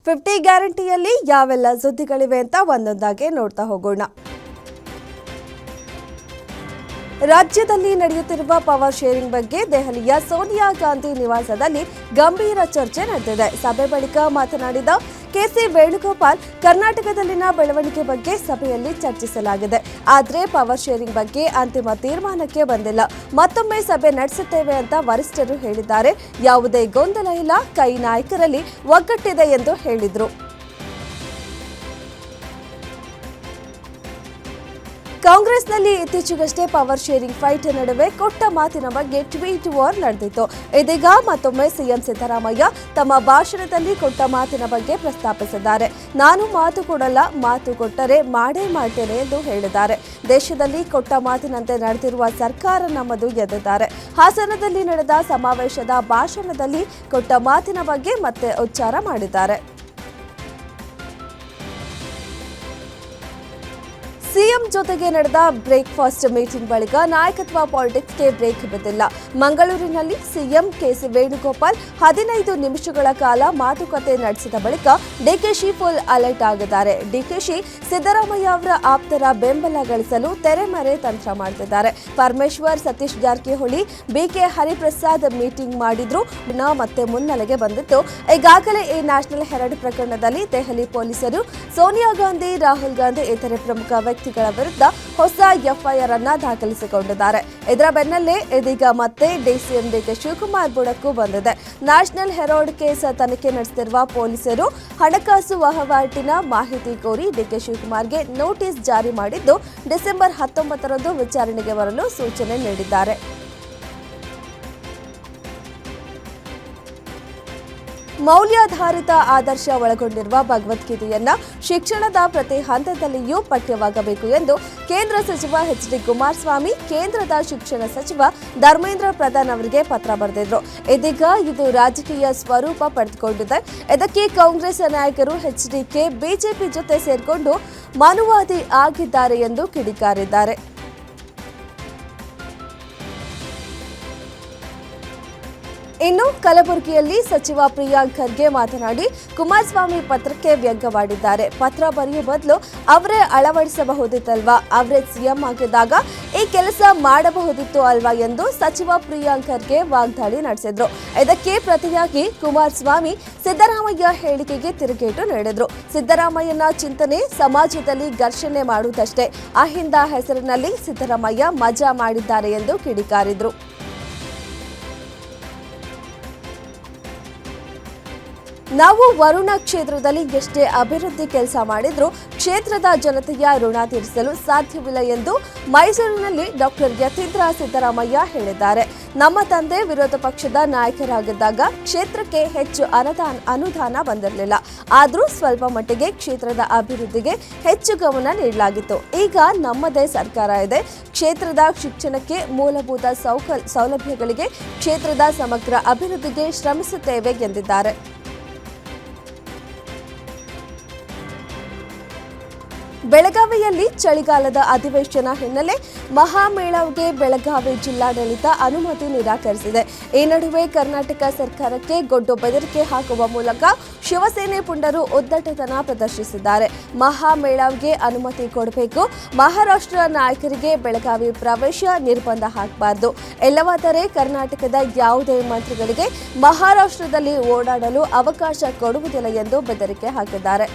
50 ಗ್ಯಾರಂಟಿಯಲ್ಲಿ ಯಾವೆಲ್ಲ ಸುದ್ದಿಗಳಿವೆ ಅಂತ ಒಂದೊಂದಾಗಿ ನೋಡ್ತಾ ಹೋಗೋಣ. ರಾಜ್ಯದಲ್ಲಿ ನಡೆಯುತ್ತಿರುವ ಪವರ್ ಶೇರಿಂಗ್ ಬಗ್ಗೆ ದೆಹಲಿಯ ಸೋನಿಯಾ ಗಾಂಧಿ ನಿವಾಸದಲ್ಲಿ ಗಂಭೀರ ಚರ್ಚೆ ನಡೆದಿದೆ. ಸಭೆ ಬಳಿಕ ಮಾತನಾಡಿದ ಕೆಸಿ ವೇಣುಗೋಪಾಲ್, ಕರ್ನಾಟಕದಲ್ಲಿನ ಬೆಳವಣಿಗೆ ಬಗ್ಗೆ ಸಭೆಯಲ್ಲಿ ಚರ್ಚಿಸಲಾಗಿದೆ. ಆದರೆ ಪವರ್ ಶೇರಿಂಗ್ ಬಗ್ಗೆ ಅಂತಿಮ ತೀರ್ಮಾನಕ್ಕೆ ಬಂದಿಲ್ಲ. ಮತ್ತೊಮ್ಮೆ ಸಭೆ ನಡೆಸುತ್ತೇವೆ ಅಂತ ವರಿಷ್ಠರು ಹೇಳಿದ್ದಾರೆ. ಯಾವುದೇ ಗೊಂದಲ ಇಲ್ಲ, ಕೈ ನಾಯಕರಲ್ಲಿ ಒಗ್ಗಟ್ಟಿದೆ ಎಂದು ಹೇಳಿದರು. ಕಾಂಗ್ರೆಸ್ನಲ್ಲಿ ಇತ್ತೀಚೆಗಷ್ಟೇ ಪವರ್ ಶೇರಿಂಗ್ ಫೈಟ್ ನಡುವೆ ಕೊಟ್ಟ ಮಾತಿನ ಬಗ್ಗೆ ಟ್ವೀಟ್ ವಾರ್ ನಡೆದಿತ್ತು. ಇದೀಗ ಮತ್ತೊಮ್ಮೆ ಸಿಎಂ ಸಿದ್ದರಾಮಯ್ಯ ತಮ್ಮ ಭಾಷಣದಲ್ಲಿ ಕೊಟ್ಟ ಮಾತಿನ ಬಗ್ಗೆ ಪ್ರಸ್ತಾಪಿಸಿದ್ದಾರೆ. ನಾನು ಮಾತು ಕೊಡಲ್ಲ, ಮಾತು ಕೊಟ್ಟರೆ ಮಾಡೇ ಮಾಡ್ತೇನೆ ಎಂದು ಹೇಳಿದ್ದಾರೆ. ದೇಶದಲ್ಲಿ ಕೊಟ್ಟ ಮಾತಿನಂತೆ ನಡೆದಿರುವ ಸರ್ಕಾರ ನಮ್ಮದು ಎಂದಿದ್ದಾರೆ. ಹಾಸನದಲ್ಲಿ ನಡೆದ ಸಮಾವೇಶದ ಭಾಷಣದಲ್ಲಿ ಕೊಟ್ಟ ಮಾತಿನ ಬಗ್ಗೆ ಮತ್ತೆ ಉಚ್ಚಾರ ಮಾಡಿದ್ದಾರೆ. ಸಿಎಂ ಜೊತೆಗೆ ನಡೆದ ಬ್ರೇಕ್ಫಾಸ್ಟ್ ಮೀಟಿಂಗ್ ಬಳಿಕ ನಾಯಕತ್ವ ಪಾಲಿಟಿಕ್ಸ್ಗೆ ಬ್ರೇಕ್ ಬಿದ್ದಿಲ್ಲ. ಮಂಗಳೂರಿನಲ್ಲಿ ಸಿಎಂ ಕೆಸಿ ವೇಣುಗೋಪಾಲ್ 15 ನಿಮಿಷಗಳ ಕಾಲ ಮಾತುಕತೆ ನಡೆಸಿದ ಬಳಿಕ ಡಿಕೆಶಿ ಫುಲ್ ಅಲರ್ಟ್ ಆಗಿದ್ದಾರೆ. ಡಿಕೆಶಿ ಸಿದ್ದರಾಮಯ್ಯ ಅವರ ಆಪ್ತರ ಬೆಂಬಲ ಗಳಿಸಲು ತೆರೆಮರೆ ತಂತ್ರ ಮಾಡುತ್ತಿದ್ದಾರೆ. ಪರಮೇಶ್ವರ್, ಸತೀಶ್ ಜಾರಕಿಹೊಳಿ, ಬಿಕೆ ಹರಿಪ್ರಸಾದ್ ಮೀಟಿಂಗ್ ಮಾಡಿದ್ರು ಮತ್ತೆ ಮುನ್ನೆಲೆಗೆ ಬಂದಿತ್ತು. ಈಗಾಗಲೇ ಈ ನ್ಯಾಷನಲ್ ಹೆರಾಲ್ಡ್ ಪ್ರಕರಣದಲ್ಲಿ ದೆಹಲಿ ಪೊಲೀಸರು ಸೋನಿಯಾ ಗಾಂಧಿ, ರಾಹುಲ್ ಗಾಂಧಿ ಇತರೆ ಪ್ರಮುಖ ವ್ಯಕ್ತಿಗಳ ವಿರುದ್ಧ ಹೊಸ ಎಫ್ಐಆರ್ ಅನ್ನು ದಾಖಲಿಸಿಕೊಂಡಿದ್ದಾರೆ. ಇದರ ಬೆನ್ನಲ್ಲೇ ಇದೀಗ ಮತ್ತೆ ಡಿಸಿಎಂ ಡಿಕೆ ಶಿವಕುಮಾರ್ ಬುಡಕ್ಕೂ ಬಂದಿದೆ. ನ್ಯಾಷನಲ್ ಹೆರಾಲ್ಡ್ ಕೇಸ್ ತನಿಖೆ ನಡೆಸುತ್ತಿರುವ ಪೊಲೀಸರು ಹಣಕಾಸು ವಹಿವಾಟಿನ ಮಾಹಿತಿ ಕೋರಿ ಡಿಕೆ ಶಿವಕುಮಾರ್ಗೆ ನೋಟಿಸ್ ಜಾರಿ ಮಾಡಿದ್ದು, ಡಿಸೆಂಬರ್ 19ರಂದು ವಿಚಾರಣೆಗೆ ಬರಲು ಸೂಚನೆ ನೀಡಿದ್ದಾರೆ. ಮೌಲ್ಯಾಧಾರಿತ ಆದರ್ಶ ಒಳಗೊಂಡಿರುವ ಭಗವದ್ಗೀತೆಯನ್ನ ಶಿಕ್ಷಣದ ಪ್ರತಿ ಹಂತದಲ್ಲಿಯೂ ಪಠ್ಯವಾಗಬೇಕು ಎಂದು ಕೇಂದ್ರ ಸಚಿವ ಎಚ್.ಡಿ. ಕುಮಾರಸ್ವಾಮಿ ಕೇಂದ್ರದ ಶಿಕ್ಷಣ ಸಚಿವ ಧರ್ಮೇಂದ್ರ ಪ್ರಧಾನ್ ಅವರಿಗೆ ಪತ್ರ ಬರೆದಿದ್ರು. ಇದೀಗ ಇದು ರಾಜಕೀಯ ಸ್ವರೂಪ ಪಡೆದುಕೊಂಡಿದೆ. ಇದಕ್ಕೆ ಕಾಂಗ್ರೆಸ್ ನಾಯಕರು ಎಚ್ಡಿಕೆ ಬಿಜೆಪಿ ಜೊತೆ ಸೇರ್ಕೊಂಡು ಮನುವಾದಿ ಆಗಿದ್ದಾರೆ ಎಂದು ಕಿಡಿಕಾರಿದ್ದಾರೆ. ಇನ್ನು ಕಲಬುರಗಿಯಲ್ಲಿ ಸಚಿವ ಪ್ರಿಯಾಂಕ್ ಖರ್ಗೆ ಮಾತನಾಡಿ ಕುಮಾರಸ್ವಾಮಿ ಪತ್ರಕ್ಕೆ ವ್ಯಂಗ್ಯವಾಡಿದ್ದಾರೆ. ಪತ್ರ ಬರೆಯುವ ಬದಲು ಅವರೇ ಅಳವಡಿಸಬಹುದಿತ್ತಲ್ವಾ, ಅವರೇ ಸಿಎಂ ಆಗಿದ್ದಾಗ ಈ ಕೆಲಸ ಮಾಡಬಹುದಿತ್ತು ಅಲ್ವಾ ಎಂದು ಸಚಿವ ಪ್ರಿಯಾಂಕ್ ಖರ್ಗೆ ವಾಗ್ದಾಳಿ ನಡೆಸಿದ್ರು. ಇದಕ್ಕೆ ಪ್ರತಿಯಾಗಿ ಕುಮಾರಸ್ವಾಮಿ ಸಿದ್ದರಾಮಯ್ಯ ಹೇಳಿಕೆಗೆ ತಿರುಗೇಟು ನೀಡಿದ್ರು. ಸಿದ್ದರಾಮಯ್ಯನ ಚಿಂತನೆ ಸಮಾಜದಲ್ಲಿ ಘರ್ಷಣೆ ಮಾಡುವುದಷ್ಟೇ, ಅಹಿಂದ ಹೆಸರಿನಲ್ಲಿ ಸಿದ್ದರಾಮಯ್ಯ ಮಜಾ ಮಾಡಿದ್ದಾರೆ ಎಂದು ಕಿಡಿಕಾರಿದ್ರು. ನಾವು ವರುಣ ಕ್ಷೇತ್ರದಲ್ಲಿ ಎಷ್ಟೇ ಅಭಿವೃದ್ಧಿ ಕೆಲಸ ಮಾಡಿದ್ರೂ ಕ್ಷೇತ್ರದ ಜನತೆಯ ಋಣ ತೀರಿಸಲು ಸಾಧ್ಯವಿಲ್ಲ ಎಂದು ಮೈಸೂರಿನಲ್ಲಿ ಡಾಕ್ಟರ್ ಯತೀಂದ್ರ ಸಿದ್ದರಾಮಯ್ಯ ಹೇಳಿದ್ದಾರೆ. ನಮ್ಮ ತಂದೆ ವಿರೋಧ ಪಕ್ಷದ ನಾಯಕರಾಗಿದ್ದಾಗ ಕ್ಷೇತ್ರಕ್ಕೆ ಹೆಚ್ಚು ಅನುದಾನ ಬಂದಿರಲಿಲ್ಲ. ಆದರೂ ಸ್ವಲ್ಪ ಮಟ್ಟಿಗೆ ಕ್ಷೇತ್ರದ ಅಭಿವೃದ್ಧಿಗೆ ಹೆಚ್ಚು ಗಮನ ನೀಡಲಾಗಿತ್ತು. ಈಗ ನಮ್ಮದೇ ಸರ್ಕಾರ ಇದೆ. ಕ್ಷೇತ್ರದ ಶಿಕ್ಷಣಕ್ಕೆ, ಮೂಲಭೂತ ಸೌಲಭ್ಯಗಳಿಗೆ, ಕ್ಷೇತ್ರದ ಸಮಗ್ರ ಅಭಿವೃದ್ಧಿಗೆ ಶ್ರಮಿಸುತ್ತೇವೆ ಎಂದಿದ್ದಾರೆ. ಬೆಳಗಾವಿಯಲ್ಲಿ ಚಳಿಗಾಲದ ಅಧಿವೇಶನ ಹಿನ್ನೆಲೆ ಮಹಾಮೇಳಾವ್ಗೆ ಬೆಳಗಾವಿ ಜಿಲ್ಲಾಡಳಿತ ಅನುಮತಿ ನಿರಾಕರಿಸಿದೆ. ಈ ನಡುವೆ ಕರ್ನಾಟಕ ಸರ್ಕಾರಕ್ಕೆ ಗೊಡ್ಡು ಬೆದರಿಕೆ ಹಾಕುವ ಮೂಲಕ ಶಿವಸೇನೆ ಪುಂಡರು ಉದ್ದಟತನ ಪ್ರದರ್ಶಿಸಿದ್ದಾರೆ. ಮಹಾಮೇಳಾವ್ಗೆ ಅನುಮತಿ ಕೊಡಬೇಕು, ಮಹಾರಾಷ್ಟ್ರ ನಾಯಕರಿಗೆ ಬೆಳಗಾವಿ ಪ್ರವೇಶ ನಿರ್ಬಂಧ ಹಾಕಬಾರದು, ಇಲ್ಲವಾದರೆ ಕರ್ನಾಟಕದ ಯಾವುದೇ ಮಂತ್ರಿಗಳಿಗೆ ಮಹಾರಾಷ್ಟ್ರದಲ್ಲಿ ಓಡಾಡಲು ಅವಕಾಶ ಕೊಡುವುದಿಲ್ಲ ಎಂದು ಬೆದರಿಕೆ ಹಾಕಿದ್ದಾರೆ.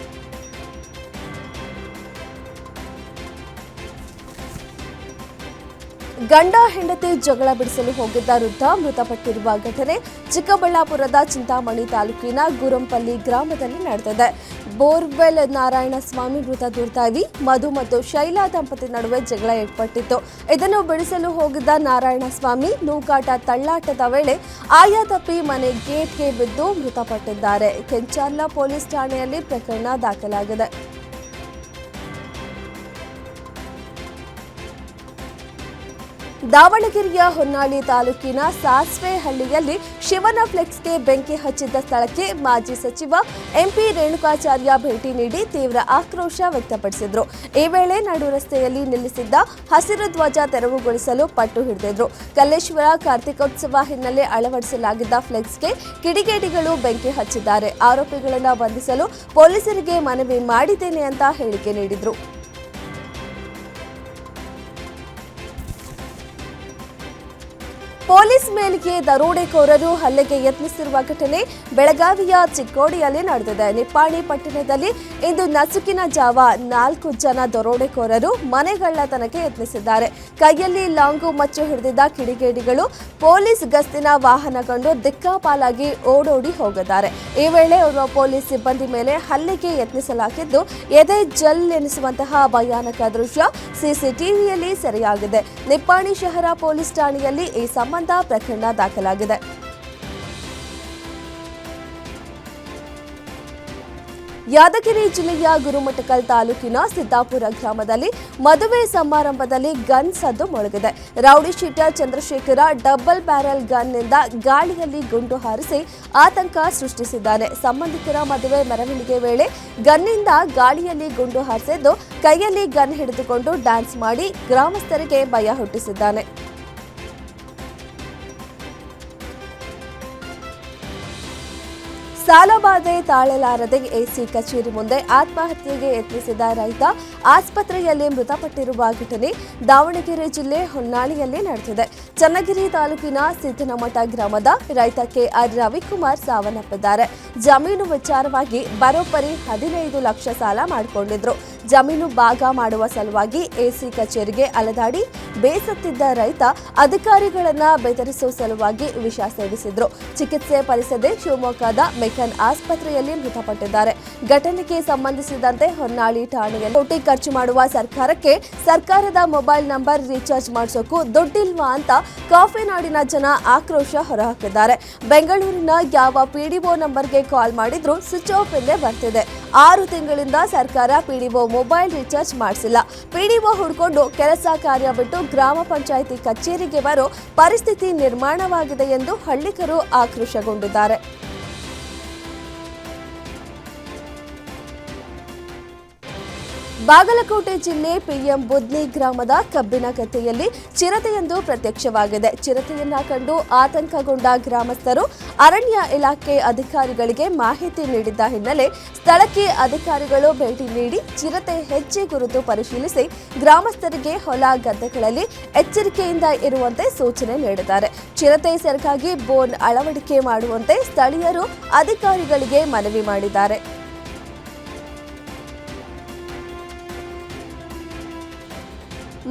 ಗಂಡ ಹೆಂಡತಿ ಜಗಳ ಬಿಡಿಸಲು ಹೋಗಿದ್ದ ವೃದ್ಧ ಮೃತಪಟ್ಟಿರುವ ಘಟನೆ ಚಿಕ್ಕಬಳ್ಳಾಪುರದ ಚಿಂತಾಮಣಿ ತಾಲೂಕಿನ ಗುರಂಪಲ್ಲಿ ಗ್ರಾಮದಲ್ಲಿ ನಡೆದಿದೆ. ಬೋರ್ವೆಲ್ ನಾರಾಯಣಸ್ವಾಮಿ ಮೃತ ದುರ್ದೈವಿ ಮಧು ಮತ್ತು ಶೈಲಾ ದಂಪತಿ ನಡುವೆ ಜಗಳ ಏರ್ಪಟ್ಟಿತ್ತು. ಇದನ್ನು ಬಿಡಿಸಲು ಹೋಗಿದ್ದ ನಾರಾಯಣಸ್ವಾಮಿ ನೂಕಾಟ ತಳ್ಳಾಟದ ವೇಳೆ ಆಯ ತಪ್ಪಿ ಮನೆ ಗೇಟ್ಗೆ ಬಿದ್ದು ಮೃತಪಟ್ಟಿದ್ದಾರೆ. ಕೆಂಚಾರ್ಲ ಪೊಲೀಸ್ ಠಾಣೆಯಲ್ಲಿ ಪ್ರಕರಣ ದಾಖಲಾಗಿದೆ. ದಾವಣಗೆರೆಯ ಹೊನ್ನಾಳಿ ತಾಲೂಕಿನ ಸಾಸ್ವೆಹಳ್ಳಿಯಲ್ಲಿ ಶಿವನ ಫ್ಲೆಕ್ಸ್ಗೆ ಬೆಂಕಿ ಹಚ್ಚಿದ್ದ ಸ್ಥಳಕ್ಕೆ ಮಾಜಿ ಸಚಿವ ಎಂಪಿ ರೇಣುಕಾಚಾರ್ಯ ಭೇಟಿ ನೀಡಿ ತೀವ್ರ ಆಕ್ರೋಶ ವ್ಯಕ್ತಪಡಿಸಿದರು. ಈ ವೇಳೆ ನಡು ರಸ್ತೆಯಲ್ಲಿ ನಿಲ್ಲಿಸಿದ್ದ ಹಸಿರು ಧ್ವಜ ತೆರವುಗೊಳಿಸಲು ಪಟ್ಟು ಹಿಡಿದಿದ್ರು. ಕಲ್ಲೇಶ್ವರ ಕಾರ್ತಿಕೋತ್ಸವ ಹಿನ್ನೆಲೆ ಅಳವಡಿಸಲಾಗಿದ್ದ ಫ್ಲೆಕ್ಸ್ಗೆ ಕಿಡಿಗೇಡಿಗಳು ಬೆಂಕಿ ಹಚ್ಚಿದ್ದಾರೆ. ಆರೋಪಿಗಳನ್ನು ಬಂಧಿಸಲು ಪೊಲೀಸರಿಗೆ ಮನವಿ ಮಾಡಿದ್ದೇನೆ ಅಂತ ಹೇಳಿಕೆ ನೀಡಿದರು. ಪೊಲೀಸ್ ಮೇಲಿಗೆ ದರೋಡೆಕೋರರು ಹಲ್ಲೆಗೆ ಯತ್ನಿಸಿರುವ ಘಟನೆ ಬೆಳಗಾವಿಯ ಚಿಕ್ಕೋಡಿಯಲ್ಲಿ ನಡೆದಿದೆ. ನಿಪ್ಪಾಣಿ ಪಟ್ಟಣದಲ್ಲಿ ಇಂದು ನಸುಕಿನ ಜಾವ 4 ಜನ ದರೋಡೆಕೋರರು ಮನೆಗಳ್ಳತನಕ್ಕೆ ಯತ್ನಿಸಿದ್ದಾರೆ. ಕೈಯಲ್ಲಿ ಲಾಂಗು ಮಚ್ಚು ಹಿಡಿದಿದ್ದ ಕಿಡಿಗೇಡಿಗಳು ಪೊಲೀಸ್ ಗಸ್ತಿನ ವಾಹನ ಕಂಡು ದಿಕ್ಕಾಪಾಲಾಗಿ ಓಡೋಡಿ ಹೋಗಿದ್ದಾರೆ. ಈ ವೇಳೆ ಓರ್ವ ಪೊಲೀಸ್ ಸಿಬ್ಬಂದಿ ಮೇಲೆ ಹಲ್ಲೆಗೆ ಯತ್ನಿಸಲಾಗಿದ್ದು, ಎದೆ ಜಲ್ ಎನಿಸುವಂತಹ ಭಯಾನಕ ದೃಶ್ಯ ಸಿಸಿಟಿವಿಯಲ್ಲಿ ಸೆರೆಯಾಗಿದೆ. ನಿಪ್ಪಾಣಿ ಶಹರ ಪೊಲೀಸ್ ಠಾಣೆಯಲ್ಲಿ ಈ ಸಂಬಂಧ ಪ್ರಕರಣ ದಾಖಲಾಗಿದೆ. ಯಾದಗಿರಿ ಜಿಲ್ಲೆಯ ಗುರುಮಠಕಲ್ ತಾಲೂಕಿನ ಸಿದ್ದಾಪುರ ಗ್ರಾಮದಲ್ಲಿ ಮದುವೆ ಸಮಾರಂಭದಲ್ಲಿ ಗನ್ ಸದ್ದು ಮೊಳಗಿದೆ. Rowdy sheeter Chandrashekhara double barrel ಗನ್ನಿಂದ ಗಾಳಿಯಲ್ಲಿ ಗುಂಡು ಹಾರಿಸಿ ಆತಂಕ ಸೃಷ್ಟಿಸಿದ್ದಾನೆ. ಸಂಬಂಧಿಕರ ಮದುವೆ ಮೆರವಣಿಗೆ ವೇಳೆ ಗನ್ನಿಂದ ಗಾಳಿಯಲ್ಲಿ ಗುಂಡು ಹಾರಿಸಿದ್ದು, ಕೈಯಲ್ಲಿ ಗನ್ ಹಿಡಿದುಕೊಂಡು ಡ್ಯಾನ್ಸ್ ಮಾಡಿ ಗ್ರಾಮಸ್ಥರಿಗೆ ಭಯ ಹುಟ್ಟಿಸಿದ್ದಾನೆ. ಸಾಲಬಾಧೆ ತಾಳಲಾರದೆ ಎಸಿ ಕಚೇರಿ ಮುಂದೆ ಆತ್ಮಹತ್ಯೆಗೆ ಯತ್ನಿಸಿದ ರೈತ ಆಸ್ಪತ್ರೆಯಲ್ಲಿ ಮೃತಪಟ್ಟಿರುವ ಘಟನೆ ದಾವಣಗೆರೆ ಜಿಲ್ಲೆ ಹೊನ್ನಾಳಿಯಲ್ಲಿ ನಡೆದಿದೆ. ಚನ್ನಗಿರಿ ತಾಲೂಕಿನ ಸಿದ್ದನಮಠ ಗ್ರಾಮದ ರೈತ ಕೆಆರ್ ರವಿಕುಮಾರ್ ಸಾವನ್ನಪ್ಪಿದ್ದಾರೆ. ಜಮೀನು ವಿಚಾರವಾಗಿ ಬರೋಬ್ಬರಿ 15 ಲಕ್ಷ ಸಾಲ ಮಾಡಿಕೊಂಡಿದ್ರು. ಜಮೀನು ಭಾಗ ಮಾಡುವ ಸಲುವಾಗಿ ಎಸಿ ಕಚೇರಿಗೆ ಅಲೆದಾಡಿ ಬೇಸತ್ತಿದ್ದ ರೈತ ಅಧಿಕಾರಿಗಳನ್ನ ಬೆದರಿಸುವ ಸಲುವಾಗಿ ವಿಷ ಸೇವಿಸಿದ್ರು. ಚಿಕಿತ್ಸೆ ಫಲಿಸದೆ ಶಿವಮೊಗ್ಗದ ಮೆಕನ್ ಆಸ್ಪತ್ರೆಯಲ್ಲಿ ಮೃತಪಟ್ಟಿದ್ದಾರೆ. ಘಟನೆಗೆ ಸಂಬಂಧಿಸಿದಂತೆ ಹೊನ್ನಾಳಿ ಠಾಣೆಯಲ್ಲಿ ಕೋಟಿ ಖರ್ಚು ಮಾಡುವ ಸರ್ಕಾರದ ಮೊಬೈಲ್ ನಂಬರ್ ರೀಚಾರ್ಜ್ ಮಾಡಿಸೋಕು ದುಡ್ಡಿಲ್ವಾ ಅಂತ ಕಾಫಿನಾಡಿನ ಜನ ಆಕ್ರೋಶ ಹೊರಹಾಕಿದ್ದಾರೆ. ಬೆಂಗಳೂರಿನ ಯಾವ ಪಿಡಿಒ ನಂಬರ್ಗೆ ಕಾಲ್ ಮಾಡಿದ್ರೂ ಸ್ವಿಚ್ ಆಫ್ ಎಂದೇ ಬರ್ತಿದೆ. 6 ತಿಂಗಳಿಂದ ಸರ್ಕಾರ ಪಿಡಿಒ ಮೊಬೈಲ್ ರೀಚಾರ್ಜ್ ಮಾಡಿಸಿಲ್ಲ. ಪಿಡಿಒ ಹುಡ್ಕೊಂಡು ಕೆಲಸ ಕಾರ್ಯ ಬಿಟ್ಟು ಗ್ರಾಮ ಪಂಚಾಯಿತಿ ಕಚೇರಿಗೆ ಬರೋ ಪರಿಸ್ಥಿತಿ ನಿರ್ಮಾಣವಾಗಿದೆ ಎಂದು ಹಳ್ಳಿಗರು ಆಕ್ರೋಶಗೊಂಡಿದ್ದಾರೆ. ಬಾಗಲಕೋಟೆ ಜಿಲ್ಲೆ ಪಿಎಂ ಬುದ್ನಿ ಗ್ರಾಮದ ಕಬ್ಬಿನ ಗದ್ದೆಯಲ್ಲಿ ಚಿರತೆಯೊಂದು ಪ್ರತ್ಯಕ್ಷವಾಗಿದೆ. ಚಿರತೆಯನ್ನ ಕಂಡು ಆತಂಕಗೊಂಡ ಗ್ರಾಮಸ್ಥರು ಅರಣ್ಯ ಇಲಾಖೆ ಅಧಿಕಾರಿಗಳಿಗೆ ಮಾಹಿತಿ ನೀಡಿದ್ದ ಹಿನ್ನೆಲೆ ಸ್ಥಳಕ್ಕೆ ಅಧಿಕಾರಿಗಳು ಭೇಟಿ ನೀಡಿ ಚಿರತೆ ಹೆಜ್ಜೆ ಗುರುತು ಪರಿಶೀಲಿಸಿ ಗ್ರಾಮಸ್ಥರಿಗೆ ಹೊಲ ಗದ್ದೆಗಳಲ್ಲಿ ಎಚ್ಚರಿಕೆಯಿಂದ ಇರುವಂತೆ ಸೂಚನೆ ನೀಡಿದ್ದಾರೆ. ಚಿರತೆ ಸೆರಗಾಗಿ ಬೋನ್ ಅಳವಡಿಕೆ ಮಾಡುವಂತೆ ಸ್ಥಳೀಯರು ಅಧಿಕಾರಿಗಳಿಗೆ ಮನವಿ ಮಾಡಿದ್ದಾರೆ.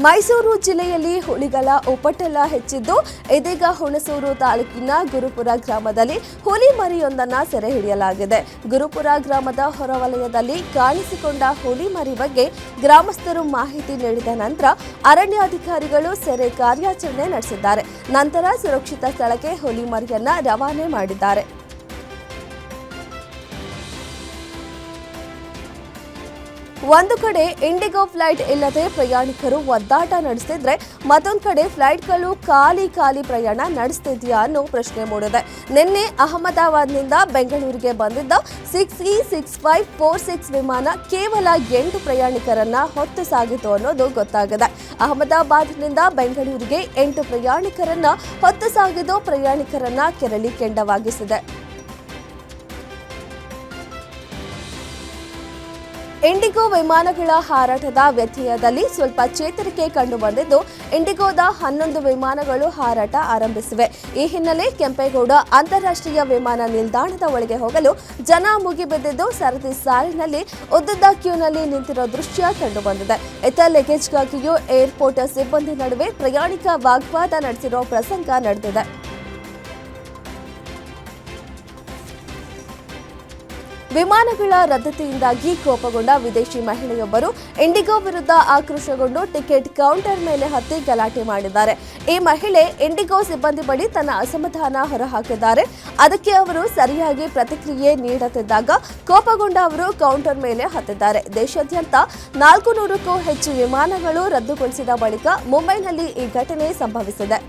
ಮೈಸೂರು ಜಿಲ್ಲೆಯಲ್ಲಿ ಹುಲಿಗಳ ಉಪಟಳ ಹೆಚ್ಚಿದ್ದು, ಇದೀಗ ಹುಣಸೂರು ತಾಲೂಕಿನ ಗುರುಪುರ ಗ್ರಾಮದಲ್ಲಿ ಹುಲಿ ಮರಿಯೊಂದನ್ನು ಸೆರೆ ಹಿಡಿಯಲಾಗಿದೆ. ಗುರುಪುರ ಗ್ರಾಮದ ಹೊರವಲಯದಲ್ಲಿ ಕಾಣಿಸಿಕೊಂಡ ಹುಲಿ ಮರಿ ಬಗ್ಗೆ ಗ್ರಾಮಸ್ಥರು ಮಾಹಿತಿ ನೀಡಿದ ನಂತರ ಅರಣ್ಯಾಧಿಕಾರಿಗಳು ಸೆರೆ ಕಾರ್ಯಾಚರಣೆ ನಡೆಸಿದ್ದಾರೆ. ನಂತರ ಸುರಕ್ಷಿತ ಸ್ಥಳಕ್ಕೆ ಹುಲಿ ಮರಿಯನ್ನ ರವಾನೆ ಮಾಡಿದ್ದಾರೆ. ಒಂದು ಕಡೆ ಇಂಡಿಗೋ ಫ್ಲೈಟ್ ಇಲ್ಲದೆ ಪ್ರಯಾಣಿಕರು ಒದ್ದಾಟ ನಡೆಸ್ತಿದ್ರೆ, ಮತ್ತೊಂದು ಕಡೆ ಫ್ಲೈಟ್ಗಳು ಖಾಲಿ ಪ್ರಯಾಣ ನಡೆಸ್ತಿದೆಯಾ ಅನ್ನೋ ಪ್ರಶ್ನೆ ಮೂಡಿದೆ. ನಿನ್ನೆ ಅಹಮದಾಬಾದ್ನಿಂದ ಬೆಂಗಳೂರಿಗೆ ಬಂದಿದ್ದ 6E6546 ವಿಮಾನ ಕೇವಲ 8 ಪ್ರಯಾಣಿಕರನ್ನ ಹೊತ್ತು ಸಾಗಿತು ಅನ್ನೋದು ಗೊತ್ತಾಗಿದೆ. ಅಹಮದಾಬಾದ್ನಿಂದ ಬೆಂಗಳೂರಿಗೆ 8 ಪ್ರಯಾಣಿಕರನ್ನ ಹೊತ್ತು ಸಾಗಿದ್ದು ಪ್ರಯಾಣಿಕರನ್ನ ಕೆರಳಿ ಕೆಂಡವಾಗಿಸಿದೆ. ಇಂಡಿಗೋ ವಿಮಾನಗಳ ಹಾರಾಟದ ವ್ಯತ್ಯಯದಲ್ಲಿ ಸ್ವಲ್ಪ ಚೇತರಿಕೆ ಕಂಡುಬಂದಿದ್ದು, ಇಂಡಿಗೋದ 11 ವಿಮಾನಗಳು ಹಾರಾಟ ಆರಂಭಿಸಿವೆ. ಈ ಹಿನ್ನೆಲೆ ಕೆಂಪೇಗೌಡ ಅಂತಾರಾಷ್ಟ್ರೀಯ ವಿಮಾನ ನಿಲ್ದಾಣದ ಒಳಗೆ ಹೋಗಲು ಜನ ಮುಗಿಬಿದ್ದಿದ್ದು, ಸರದಿ ಸಾಲಿನಲ್ಲಿ ಉದ್ದದ ಕ್ಯೂನಲ್ಲಿ ನಿಂತಿರೋ ದೃಶ್ಯ ಕಂಡುಬಂದಿದೆ. ಇತ್ತ ಲಗೇಜ್ಗಾಗಿಯೂ ಏರ್ಪೋರ್ಟ್ ಸಿಬ್ಬಂದಿ ನಡುವೆ ಪ್ರಯಾಣಿಕ ವಾಗ್ವಾದ ನಡೆಸಿರೋ ಪ್ರಸಂಗ ನಡೆದಿದೆ. ವಿಮಾನಗಳ ರದ್ದತಿಯಿಂದಾಗಿ ಕೋಪಗೊಂಡ ವಿದೇಶಿ ಮಹಿಳೆಯೊಬ್ಬರು ಇಂಡಿಗೋ ವಿರುದ್ಧ ಆಕ್ರೋಶಗೊಂಡು ಟಿಕೆಟ್ ಕೌಂಟರ್ ಮೇಲೆ ಹತ್ತಿ ಗಲಾಟೆ ಮಾಡಿದ್ದಾರೆ. ಈ ಮಹಿಳೆ ಇಂಡಿಗೋ ಸಿಬ್ಬಂದಿ ಬಳಿ ತನ್ನ ಅಸಮಾಧಾನ ಹೊರಹಾಕಿದ್ದಾರೆ. ಅದಕ್ಕೆ ಅವರು ಸರಿಯಾಗಿ ಪ್ರತಿಕ್ರಿಯೆ ನೀಡುತ್ತಿದ್ದಾಗ ಕೋಪಗೊಂಡ ಅವರು ಕೌಂಟರ್ ಮೇಲೆ ಹತ್ತಿದ್ದಾರೆ. ದೇಶಾದ್ಯಂತ 400ಕ್ಕೂ ಹೆಚ್ಚು ವಿಮಾನಗಳು ರದ್ದುಗೊಳಿಸಿದ ಬಳಿಕ ಮುಂಬೈನಲ್ಲಿ ಈ ಘಟನೆ ಸಂಭವಿಸಿದೆ.